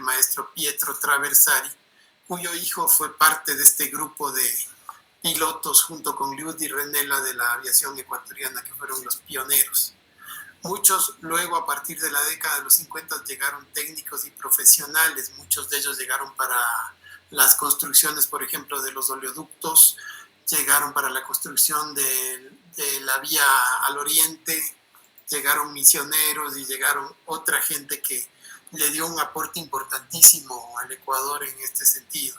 maestro Pietro Traversari, cuyo hijo fue parte de este grupo de pilotos junto con Liudi Renella de la aviación ecuatoriana, que fueron los pioneros. Muchos luego, a partir de la década de los 50, llegaron técnicos y profesionales. Muchos de ellos llegaron para las construcciones, por ejemplo, de los oleoductos, llegaron para la construcción de la vía al oriente, llegaron misioneros y llegaron otra gente que le dio un aporte importantísimo al Ecuador en este sentido.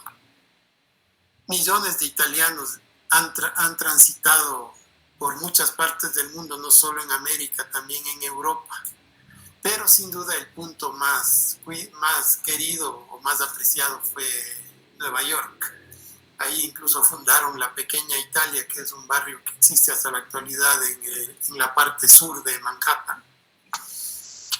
Millones de italianos han transitado por muchas partes del mundo, no solo en América, también en Europa. Pero sin duda el punto más querido o más apreciado fue Nueva York. Ahí incluso fundaron la Pequeña Italia, que es un barrio que existe hasta la actualidad en la parte sur de Manhattan.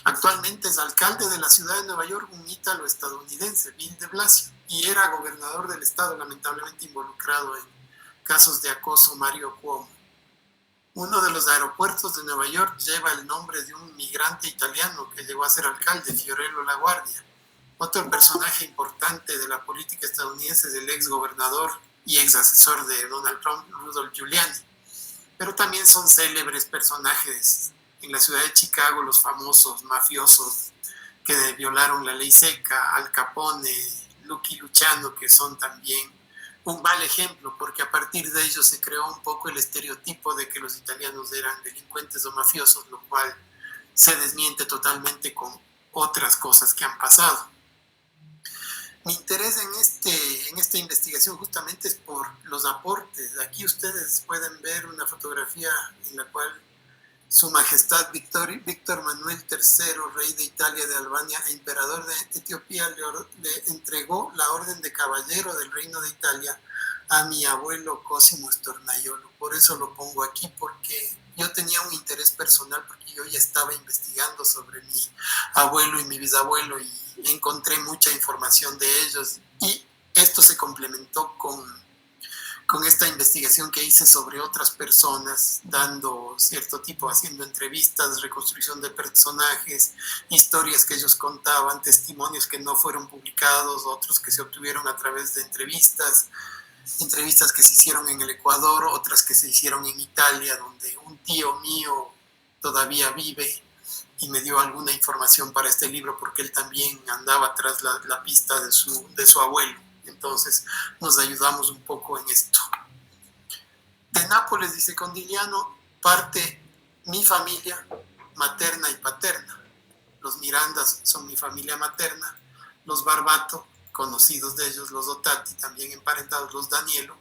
Actualmente es alcalde de la ciudad de Nueva York un ítalo-estadounidense, Bill de Blasio, y era gobernador del estado, lamentablemente involucrado en casos de acoso, Mario Cuomo. Uno de los aeropuertos de Nueva York lleva el nombre de un migrante italiano que llegó a ser alcalde, Fiorello LaGuardia. Otro personaje importante de la política estadounidense es el ex gobernador y ex asesor de Donald Trump, Rudolph Giuliani. Pero también son célebres personajes en la ciudad de Chicago, los famosos mafiosos que violaron la ley seca, Al Capone, Lucky Luciano, que son también un mal ejemplo, porque a partir de ellos se creó un poco el estereotipo de que los italianos eran delincuentes o mafiosos, lo cual se desmiente totalmente con otras cosas que han pasado. Mi interés en esta investigación justamente es por los aportes. Aquí ustedes pueden ver una fotografía en la cual Su Majestad Víctor Manuel III, rey de Italia, de Albania e emperador de Etiopía, le entregó la orden de caballero del Reino de Italia a mi abuelo Cosimo Stornaiolo. Por eso lo pongo aquí, porque yo tenía un interés personal, porque yo ya estaba investigando sobre mi abuelo y mi bisabuelo y encontré mucha información de ellos, y esto se complementó con esta investigación que hice sobre otras personas, dando cierto tipo, haciendo entrevistas, reconstrucción de personajes, historias que ellos contaban, testimonios que no fueron publicados, otros que se obtuvieron a través de entrevistas que se hicieron en el Ecuador, otras que se hicieron en Italia, donde un tío mío todavía vive y me dio alguna información para este libro, porque él también andaba tras la pista de su abuelo. Entonces nos ayudamos un poco en esto. De Nápoles, dice Condigliano, parte mi familia materna y paterna. Los Mirandas son mi familia materna, los Barbato, conocidos de ellos, los Dotati, también emparentados, los Danielo,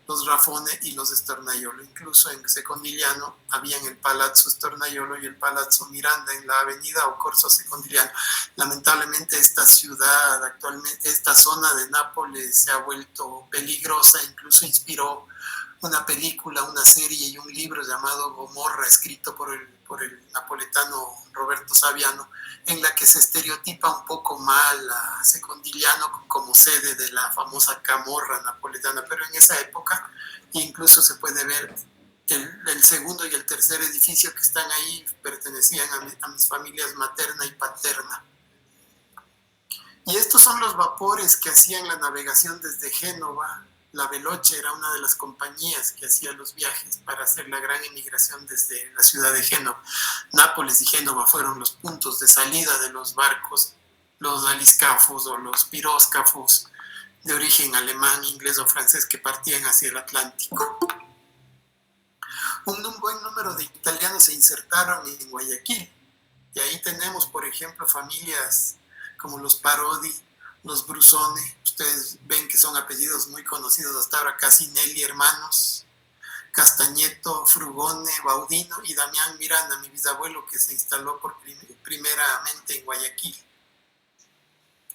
los Rafone y los Stornaiolo. Incluso en Secondigliano habían el Palazzo Stornaiolo y el Palazzo Miranda en la avenida o Corso Secondigliano. Lamentablemente esta ciudad, actualmente esta zona de Nápoles se ha vuelto peligrosa, incluso inspiró una película, una serie y un libro llamado Gomorra, escrito por el napoletano Roberto Saviano, en la que se estereotipa un poco mal a Secondigliano como sede de la famosa camorra napoletana, pero en esa época incluso se puede ver el segundo y el tercer edificio que están ahí pertenecían a mis familias materna y paterna. Y estos son los vapores que hacían la navegación desde Génova. La Veloce era una de las compañías que hacía los viajes para hacer la gran emigración desde la ciudad de Génova. Nápoles y Génova fueron los puntos de salida de los barcos, los aliscafos o los piróscafos de origen alemán, inglés o francés que partían hacia el Atlántico. Un buen número de italianos se insertaron en Guayaquil, y ahí tenemos, por ejemplo, familias como los Parodi, los Brusone. Ustedes ven que son apellidos muy conocidos hasta ahora: Casinelli hermanos, Castañeto, Frugone, Baudino y Damián Miranda, mi bisabuelo, que se instaló primeramente en Guayaquil.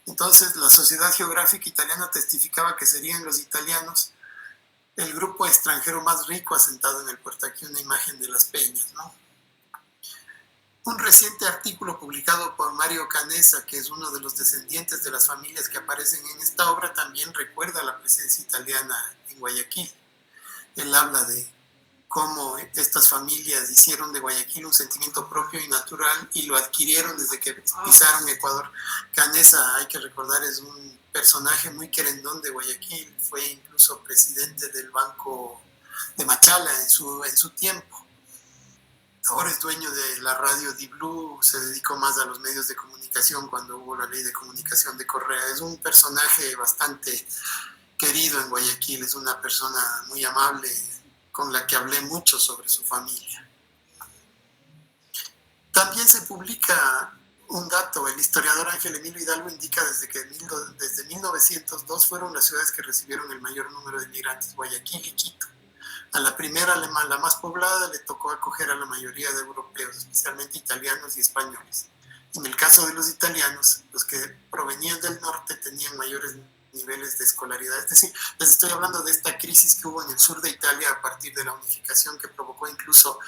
Entonces la Sociedad Geográfica Italiana testificaba que serían los italianos el grupo extranjero más rico asentado en el puerto. Aquí una imagen de las peñas, ¿no? Un reciente artículo publicado por Mario Canessa, que es uno de los descendientes de las familias que aparecen en esta obra, también recuerda la presencia italiana en Guayaquil. Él habla de cómo estas familias hicieron de Guayaquil un sentimiento propio y natural y lo adquirieron desde que pisaron Ecuador. Canessa, hay que recordar, es un personaje muy querendón de Guayaquil, fue incluso presidente del Banco de Machala en su tiempo. Ahora es dueño de la radio Di Blue, se dedicó más a los medios de comunicación cuando hubo la ley de comunicación de Correa. Es un personaje bastante querido en Guayaquil, es una persona muy amable con la que hablé mucho sobre su familia. También se publica un dato, el historiador Ángel Emilio Hidalgo indica desde 1902 fueron las ciudades que recibieron el mayor número de migrantes, Guayaquil y Quito. A la primera, la más poblada, le tocó acoger a la mayoría de europeos, especialmente italianos y españoles. En el caso de los italianos, los que provenían del norte tenían mayores niveles de escolaridad. Es decir, les estoy hablando de esta crisis que hubo en el sur de Italia a partir de la unificación que provocó incluso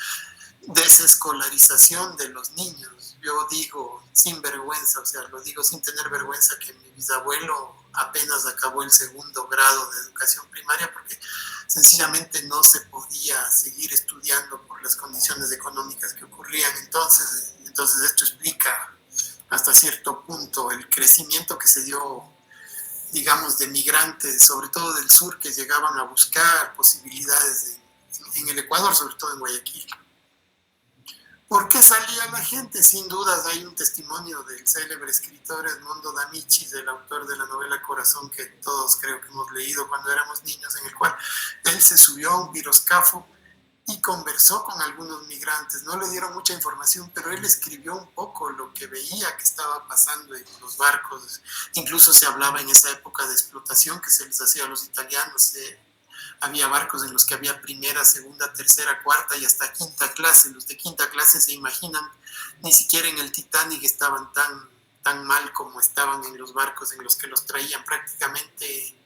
desescolarización de los niños. Yo digo sin vergüenza, o sea, lo digo sin tener vergüenza, que mi bisabuelo apenas acabó el 2º grado de educación primaria porque sencillamente no se podía seguir estudiando por las condiciones económicas que ocurrían entonces. Entonces esto explica hasta cierto punto el crecimiento que se dio, digamos, de migrantes, sobre todo del sur, que llegaban a buscar posibilidades en el Ecuador, sobre todo en Guayaquil. ¿Por qué salía la gente? Sin dudas hay un testimonio del célebre escritor Edmondo D'Amicis, el autor de la novela Corazón, que todos creo que hemos leído cuando éramos niños, en el cual él se subió a un piroscafo y conversó con algunos migrantes. No le dieron mucha información, pero él escribió un poco lo que veía que estaba pasando en los barcos. Incluso se hablaba en esa época de explotación que se les hacía a los italianos. Había barcos en los que había primera, segunda, tercera, cuarta y hasta quinta clase. Los de quinta clase, se imaginan, ni siquiera en el Titanic estaban tan mal como estaban en los barcos en los que los traían. Prácticamente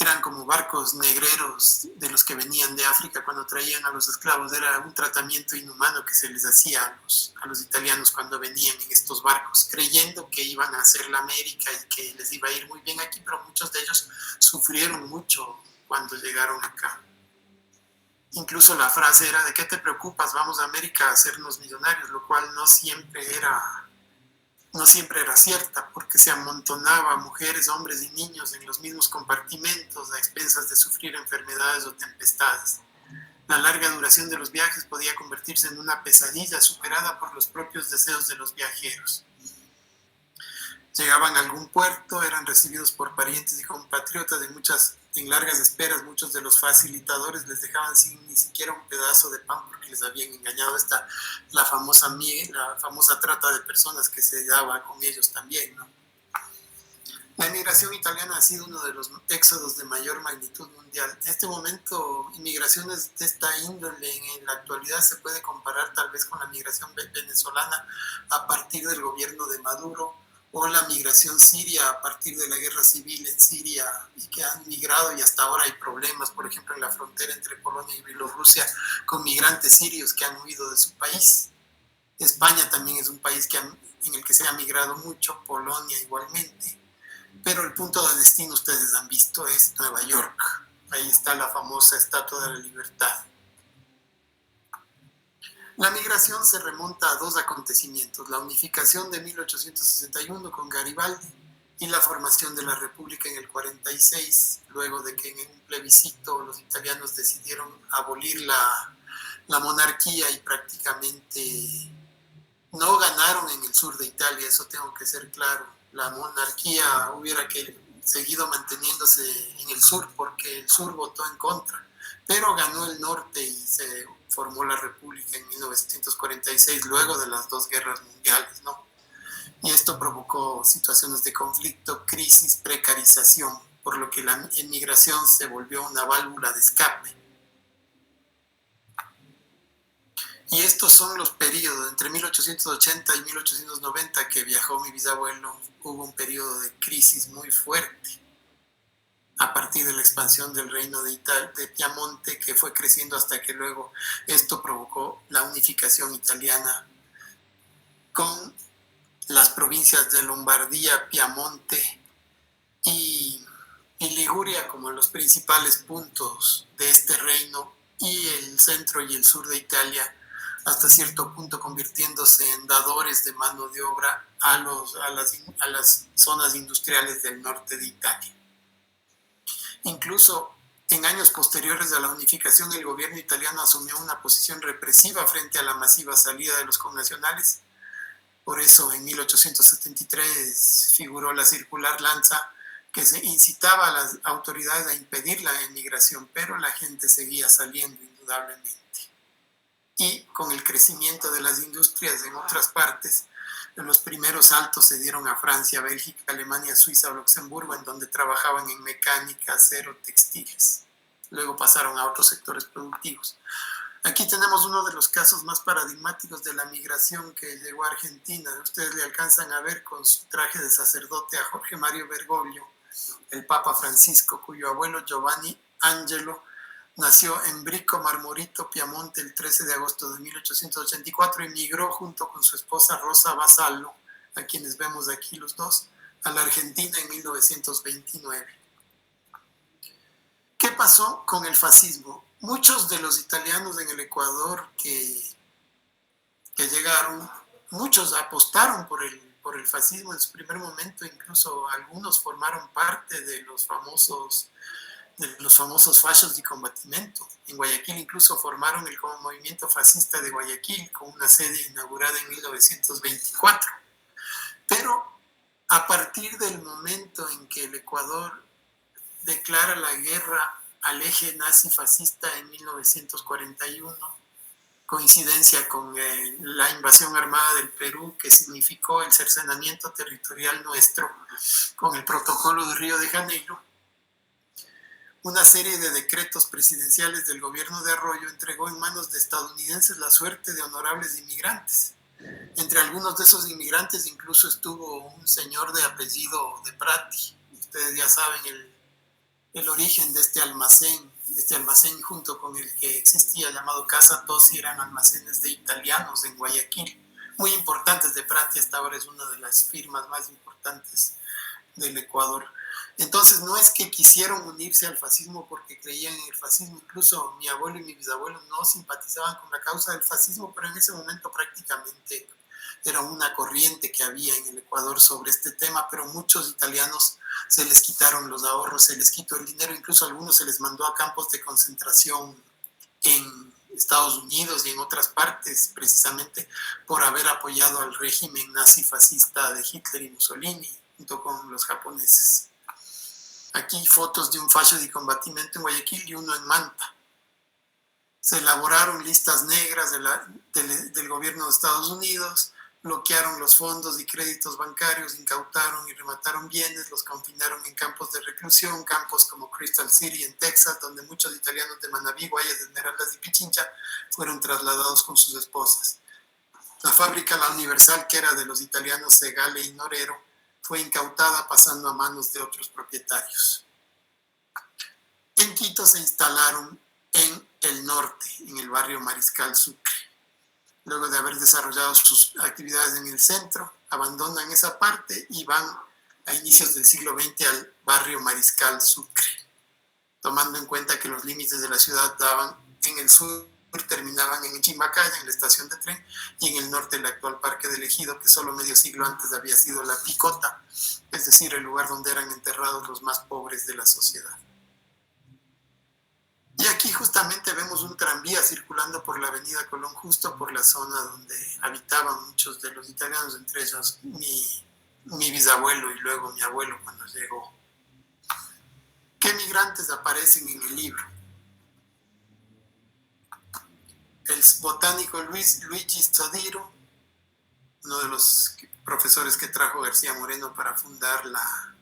eran como barcos negreros de los que venían de África cuando traían a los esclavos. Era un tratamiento inhumano que se les hacía a los italianos cuando venían en estos barcos, creyendo que iban a hacer la América y que les iba a ir muy bien aquí, pero muchos de ellos sufrieron mucho cuando llegaron acá. Incluso la frase era: ¿de qué te preocupas? Vamos a América a hacernos millonarios, lo cual no siempre era cierta, porque se amontonaba mujeres, hombres y niños en los mismos compartimentos a expensas de sufrir enfermedades o tempestades. La larga duración de los viajes podía convertirse en una pesadilla superada por los propios deseos de los viajeros. Llegaban a algún puerto, eran recibidos por parientes y compatriotas en largas esperas. Muchos de los facilitadores les dejaban sin ni siquiera un pedazo de pan porque les habían engañado. La famosa trata de personas que se daba con ellos también, ¿no? La inmigración italiana ha sido uno de los éxodos de mayor magnitud mundial. En este momento, inmigraciones de esta índole en la actualidad se puede comparar tal vez con la migración venezolana a partir del gobierno de Maduro, o la migración siria a partir de la guerra civil en Siria, y que han migrado y hasta ahora hay problemas, por ejemplo, en la frontera entre Polonia y Bielorrusia, con migrantes sirios que han huido de su país. España también es un país en el que se ha migrado mucho, Polonia igualmente, pero el punto de destino, ustedes han visto, es Nueva York. Ahí está la famosa Estatua de la Libertad. La migración se remonta a dos acontecimientos: la unificación de 1861 con Garibaldi y la formación de la República en el 46, luego de que en un plebiscito los italianos decidieron abolir la monarquía y prácticamente no ganaron en el sur de Italia, eso tengo que ser claro. La monarquía hubiera seguido manteniéndose en el sur porque el sur votó en contra, pero ganó el norte y se formó la República en 1946, luego de las dos guerras mundiales, ¿no? Y esto provocó situaciones de conflicto, crisis, precarización, por lo que la emigración se volvió una válvula de escape. Y estos son los periodos, entre 1880 y 1890 que viajó mi bisabuelo, hubo un periodo de crisis muy fuerte a partir de la expansión del reino de Piamonte, que fue creciendo hasta que luego esto provocó la unificación italiana con las provincias de Lombardía, Piamonte y Liguria como los principales puntos de este reino, y el centro y el sur de Italia, hasta cierto punto convirtiéndose en dadores de mano de obra a las zonas industriales del norte de Italia. Incluso en años posteriores a la unificación, el gobierno italiano asumió una posición represiva frente a la masiva salida de los connacionales. Por eso en 1873 figuró la circular Lanza, que se incitaba a las autoridades a impedir la emigración, pero la gente seguía saliendo indudablemente. Y con el crecimiento de las industrias en otras partes, los primeros saltos se dieron a Francia, Bélgica, Alemania, Suiza, Luxemburgo, en donde trabajaban en mecánica, acero, textiles. Luego pasaron a otros sectores productivos. Aquí tenemos uno de los casos más paradigmáticos de la migración que llegó a Argentina. Ustedes le alcanzan a ver con su traje de sacerdote a Jorge Mario Bergoglio, el Papa Francisco, cuyo abuelo Giovanni Angelo nació en Bricco, Marmorito, Piamonte, el 13 de agosto de 1884 y migró junto con su esposa Rosa Vasallo, a quienes vemos aquí los dos, a la Argentina en 1929. ¿Qué pasó con el fascismo? Muchos de los italianos en el Ecuador que llegaron, muchos apostaron por el fascismo en su primer momento, incluso algunos formaron parte de los famosos fachos de combatimiento. En Guayaquil incluso formaron el movimiento fascista de Guayaquil con una sede inaugurada en 1924. Pero a partir del momento en que el Ecuador declara la guerra al eje nazi-fascista en 1941, coincidencia con la invasión armada del Perú, que significó el cercenamiento territorial nuestro con el protocolo de Río de Janeiro, una serie de decretos presidenciales del gobierno de Arroyo entregó en manos de estadounidenses la suerte de honorables inmigrantes. Entre algunos de esos inmigrantes incluso estuvo un señor de apellido de Prati. Ustedes ya saben el origen de este almacén junto con el que existía llamado Casa Tosi, eran almacenes de italianos en Guayaquil, muy importantes. De Prati hasta ahora es una de las firmas más importantes del Ecuador. Entonces no es que quisieron unirse al fascismo porque creían en el fascismo, incluso mi abuelo y mi bisabuelo no simpatizaban con la causa del fascismo, pero en ese momento prácticamente era una corriente que había en el Ecuador sobre este tema, pero muchos italianos se les quitaron los ahorros, se les quitó el dinero, incluso a algunos se les mandó a campos de concentración en Estados Unidos y en otras partes, precisamente por haber apoyado al régimen nazi-fascista de Hitler y Mussolini, junto con los japoneses. Aquí fotos de un facho de combatimiento en Guayaquil y uno en Manta. Se elaboraron listas negras del gobierno de Estados Unidos, bloquearon los fondos y créditos bancarios, incautaron y remataron bienes, los confinaron en campos de reclusión, campos como Crystal City en Texas, donde muchos italianos de Manabí, Guayas, Esmeraldas y Pichincha fueron trasladados con sus esposas. La fábrica La Universal, que era de los italianos Segale y Norero, fue incautada pasando a manos de otros propietarios. En Quito se instalaron en el norte, en el barrio Mariscal Sucre. Luego de haber desarrollado sus actividades en el centro, abandonan esa parte y van a inicios del siglo XX al barrio Mariscal Sucre, tomando en cuenta que los límites de la ciudad daban en el sur, terminaban en Chimbacaya, en la estación de tren, y en el norte el actual Parque del Ejido, que solo medio siglo antes había sido la Picota, es decir, el lugar donde eran enterrados los más pobres de la sociedad. Y aquí justamente vemos un tranvía circulando por la avenida Colón, justo por la zona donde habitaban muchos de los italianos, entre ellos mi bisabuelo y luego mi abuelo cuando llegó. ¿Qué migrantes aparecen en el libro? El botánico Luigi Sodiro, uno de los profesores que trajo García Moreno para fundar la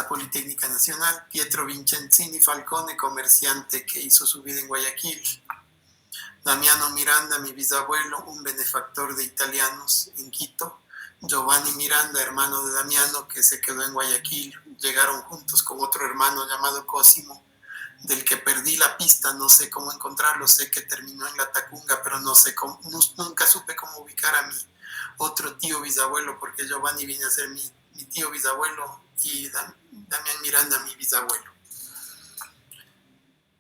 Politécnica Nacional; Pietro Vincenzini Falcone, comerciante que hizo su vida en Guayaquil; Damiano Miranda, mi bisabuelo, un benefactor de italianos en Quito; Giovanni Miranda, hermano de Damiano, que se quedó en Guayaquil. Llegaron juntos con otro hermano llamado Cosimo, del que perdí la pista, no sé cómo encontrarlo, sé que terminó en La Tacunga, pero nunca supe cómo ubicar a mi otro tío bisabuelo, porque Giovanni viene a ser mi tío bisabuelo y Damián Miranda mi bisabuelo.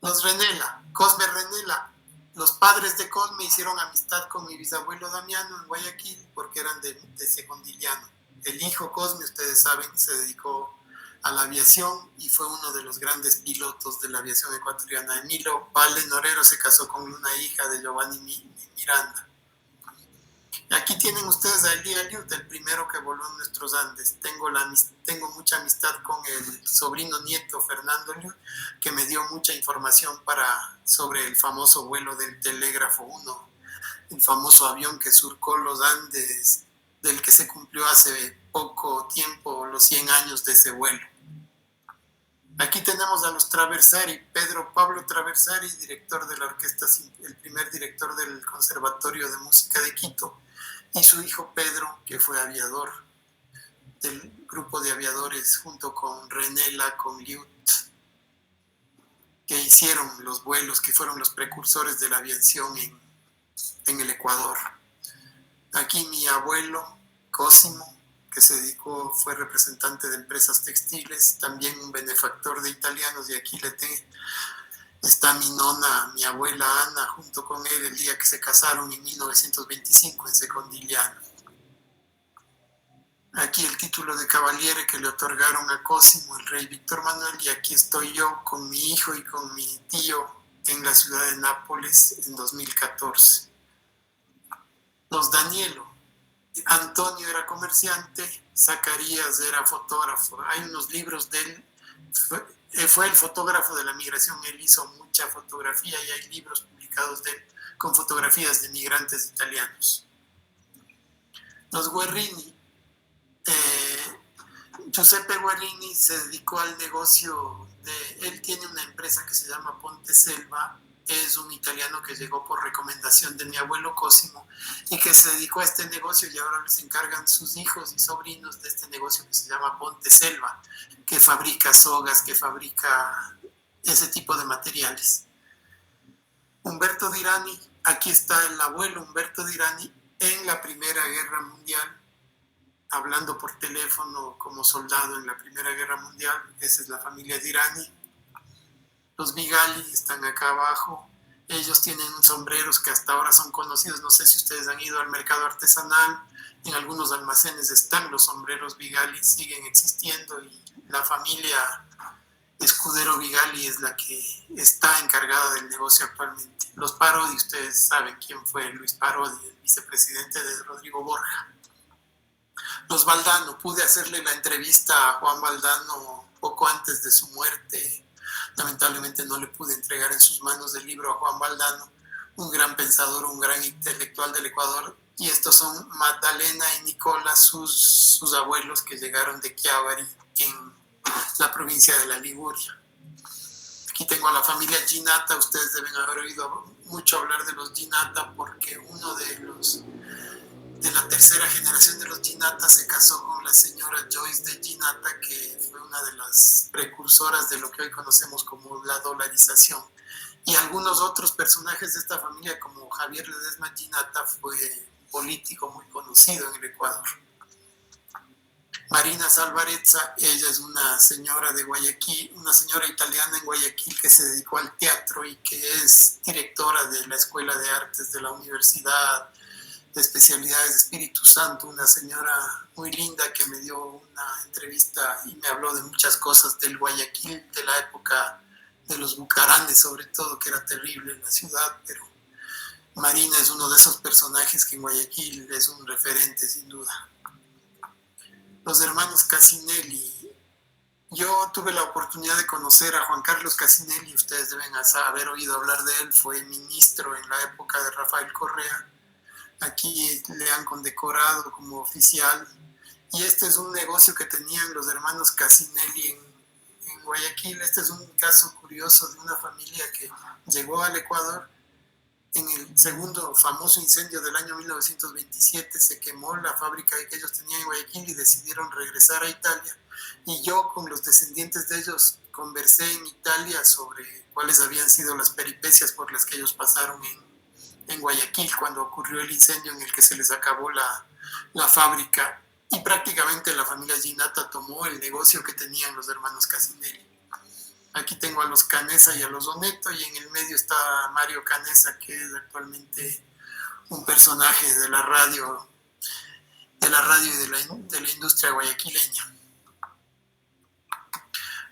Los Renela, Cosme Renela, los padres de Cosme hicieron amistad con mi bisabuelo Damiano en Guayaquil porque eran de Secondiliano. El hijo Cosme, ustedes saben, se dedicó a la aviación y fue uno de los grandes pilotos de la aviación ecuatoriana. Emilio Valle Norero se casó con una hija de Giovanni Miranda. Aquí tienen ustedes a Elías Liut, el primero que voló en nuestros Andes. Tengo mucha amistad con el sobrino nieto Fernando Liut, que me dio mucha información sobre el famoso vuelo del Telégrafo 1, el famoso avión que surcó los Andes, del que se cumplió hace poco tiempo los 100 años de ese vuelo. Aquí tenemos a los Traversari, Pedro Pablo Traversari, director de la orquesta, el primer director del Conservatorio de Música de Quito, y su hijo Pedro, que fue aviador del grupo de aviadores junto con Renela, con Liut, que hicieron los vuelos, que fueron los precursores de la aviación en el Ecuador. Aquí mi abuelo Cosimo, que fue representante de empresas textiles, también un benefactor de italianos, y aquí está mi nona, mi abuela Ana, junto con él el día que se casaron en 1925 en Secondiliano. Aquí el título de caballere que le otorgaron a Cosimo, el rey Víctor Manuel, y aquí estoy yo con mi hijo y con mi tío en la ciudad de Nápoles en 2014. Los Danielo. Antonio era comerciante, Zacarías era fotógrafo. Hay unos libros de él. Fue el fotógrafo de la migración, él hizo mucha fotografía y hay libros publicados de él con fotografías de migrantes italianos. Los Guerrini. Giuseppe Guerrini se dedicó al negocio él tiene una empresa que se llama Ponte Selva, es un italiano que llegó por recomendación de mi abuelo Cosimo y que se dedicó a este negocio, y ahora les encargan sus hijos y sobrinos de este negocio que se llama Ponte Selva, que fabrica sogas, que fabrica ese tipo de materiales. Humberto Dirani, aquí está el abuelo Humberto Dirani en la Primera Guerra Mundial, hablando por teléfono como soldado en la Primera Guerra Mundial. Esa es la familia Dirani. Los Vigali están acá abajo. Ellos tienen sombreros que hasta ahora son conocidos. No sé si ustedes han ido al mercado artesanal. En algunos almacenes están los sombreros Vigali, siguen existiendo, y la familia Escudero Vigali es la que está encargada del negocio actualmente. Los Parodi, ustedes saben quién fue Luis Parodi, el vicepresidente de Rodrigo Borja. Los Valdano, pude hacerle la entrevista a Juan Valdano poco antes de su muerte. Lamentablemente no le pude entregar en sus manos el libro a Juan Valdano, un gran pensador, un gran intelectual del Ecuador. Y estos son Magdalena y Nicola, sus abuelos que llegaron de Chiavari, en la provincia de la Liguria. Aquí tengo a la familia Ginata. Ustedes deben haber oído mucho hablar de los Ginata porque uno de la tercera generación de los Ginata se casó con la señora Joyce de Ginata, que fue una de las precursoras de lo que hoy conocemos como la dolarización. Y algunos otros personajes de esta familia, como Javier Ledesma Ginata, fue político muy conocido en el Ecuador. Marina Salvarezza, ella es una señora de Guayaquil, una señora italiana en Guayaquil que se dedicó al teatro y que es directora de la Escuela de Artes de la Universidad de Especialidades de Espíritu Santo, una señora muy linda que me dio una entrevista y me habló de muchas cosas del Guayaquil, de la época de los Bucaranes sobre todo, que era terrible en la ciudad, pero Marina es uno de esos personajes que en Guayaquil es un referente sin duda. Los hermanos Casinelli. Yo tuve la oportunidad de conocer a Juan Carlos Casinelli, ustedes deben haber oído hablar de él, fue ministro en la época de Rafael Correa. Aquí le han condecorado como oficial, y este es un negocio que tenían los hermanos Casinelli en Guayaquil. Este es un caso curioso de una familia que llegó al Ecuador en el segundo famoso incendio del año 1927. Se quemó la fábrica que ellos tenían en Guayaquil y decidieron regresar a Italia, y yo con los descendientes de ellos conversé en Italia sobre cuáles habían sido las peripecias por las que ellos pasaron en Guayaquil cuando ocurrió el incendio en el que se les acabó la fábrica, y prácticamente la familia Ginata tomó el negocio que tenían los hermanos Casinelli. Aquí tengo a los Canessa y a los Oneto, y en el medio está Mario Canessa, que es actualmente un personaje de la radio y de la industria guayaquileña.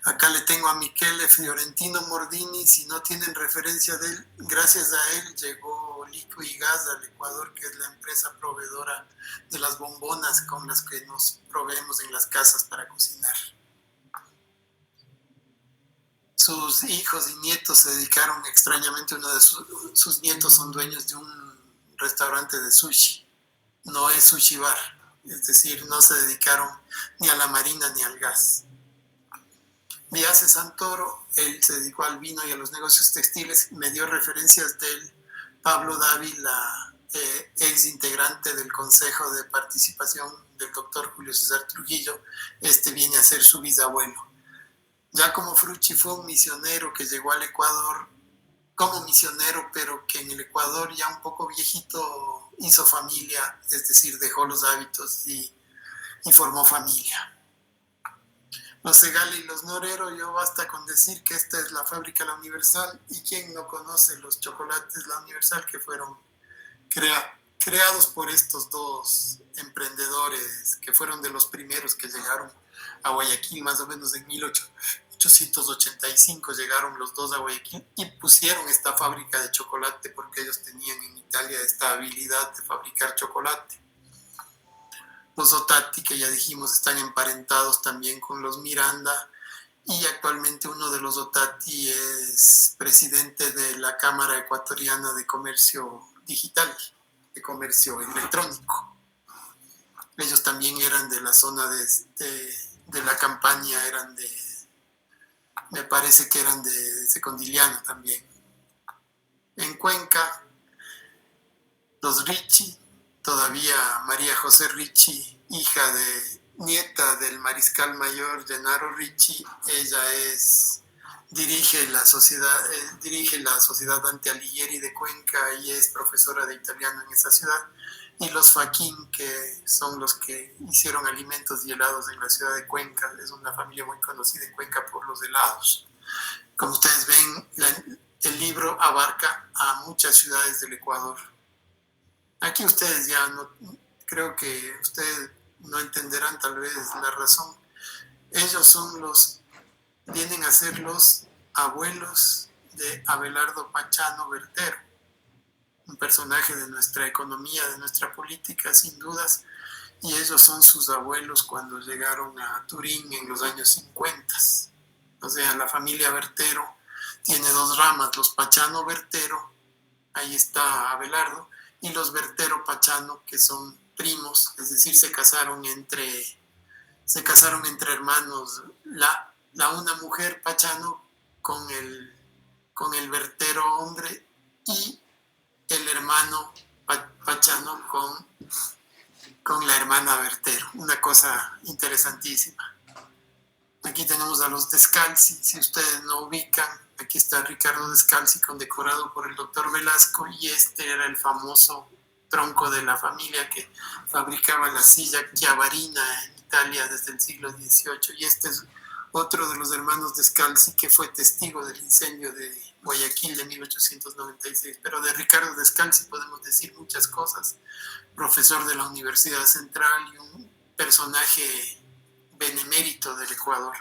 Acá le tengo a Michele Fiorentino Mordini. Si no tienen referencia de él, gracias a él llegó Liquigas al Ecuador, que es la empresa proveedora de las bombonas con las que nos proveemos en las casas para cocinar. Sus hijos y nietos se dedicaron, extrañamente uno de sus nietos son dueños de un restaurante de sushi. No es sushi bar, es decir, no se dedicaron ni a la marina ni al gas. Viace Santoro, él se dedicó al vino y a los negocios textiles. Me dio referencias del Pablo Dávila, ex integrante del Consejo de Participación del doctor Julio César Trujillo. Este viene a ser su bisabuelo. Giacomo Frucci fue un misionero que llegó al Ecuador como misionero, pero que en el Ecuador, ya un poco viejito, hizo familia, es decir, dejó los hábitos y formó familia. Los Segali y los Norero, yo basta con decir que esta es la fábrica La Universal, y quien no conoce los chocolates La Universal, que fueron creados por estos dos emprendedores, que fueron de los primeros que llegaron a Guayaquil, más o menos en 1885 llegaron los dos a Guayaquil y pusieron esta fábrica de chocolate, porque ellos tenían en Italia esta habilidad de fabricar chocolate. Los Otati, que ya dijimos, están emparentados también con los Miranda, y actualmente uno de los Otati es presidente de la Cámara Ecuatoriana de Comercio Digital, de Comercio Electrónico. Ellos también eran de la zona de la Campaña, me parece que eran de Secondiliano también. En Cuenca, los Ricci, todavía María José Ricci, nieta del mariscal mayor Gennaro Ricci, ella dirige la sociedad Dante Alighieri de Cuenca y es profesora de italiano en esa ciudad. Y los Faquín, que son los que hicieron alimentos y helados en la ciudad de Cuenca, es una familia muy conocida en Cuenca por los helados. Como ustedes ven, el libro abarca a muchas ciudades del Ecuador. Aquí ustedes creo que ustedes no entenderán tal vez la razón. Ellos vienen a ser los abuelos de Abelardo Pachano Bertero, un personaje de nuestra economía, de nuestra política, sin dudas, y ellos son sus abuelos cuando llegaron a Turín en los años 50. O sea, la familia Bertero tiene dos ramas, los Pachano Bertero, ahí está Abelardo, y los Bertero Pachano, que son primos, es decir, se casaron entre hermanos, una mujer Pachano con el Bertero hombre, y el hermano Pachano con la hermana Bertero. Una cosa interesantísima. Aquí tenemos a los Descalzi, si ustedes no ubican, aquí está Ricardo Descalzi, condecorado por el doctor Velasco, y este era el famoso tronco de la familia que fabricaba la silla Chiavarina en Italia desde el siglo XVIII, y este es otro de los hermanos Descalzi que fue testigo del incendio de Guayaquil de 1896. Pero de Ricardo Descalzi podemos decir muchas cosas. Profesor de la Universidad Central y un personaje benemérito del Ecuador.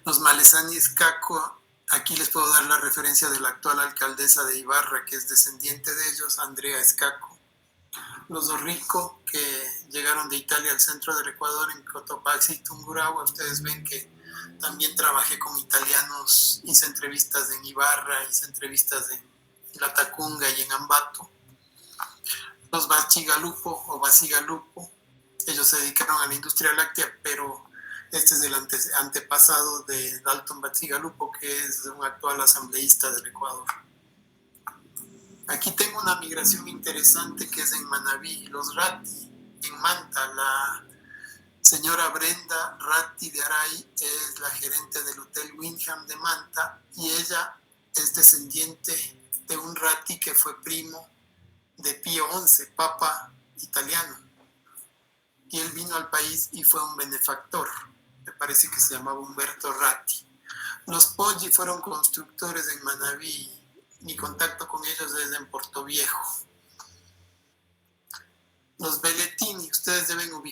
Los Malesani Escaco, aquí les puedo dar la referencia de la actual alcaldesa de Ibarra, que es descendiente de ellos, Andrea Escaco. Los Orrico, que llegaron de Italia al centro del Ecuador, en Cotopaxi y Tungurahua. Ustedes ven que también trabajé con italianos, hice entrevistas en Ibarra, hice entrevistas en La Tacunga y en Ambato. Los Bacigalupo o Basigalupo, ellos se dedicaron a la industria láctea, pero este es el antepasado de Dalton Bacigalupo, que es un actual asambleísta del Ecuador. Aquí tengo una migración interesante que es en Manabí, los Ratti, en Manta. La señora Brenda Ratti de Aray es la gerente del Hotel Windham de Manta, y ella es descendiente de un Ratti que fue primo de Pío XI, papa italiano. Y él vino al país y fue un benefactor, me parece que se llamaba Umberto Ratti. Los Poggi fueron constructores en Manabí. Mi contacto con ellos es en Portoviejo. Los Belletini, ustedes deben ubicar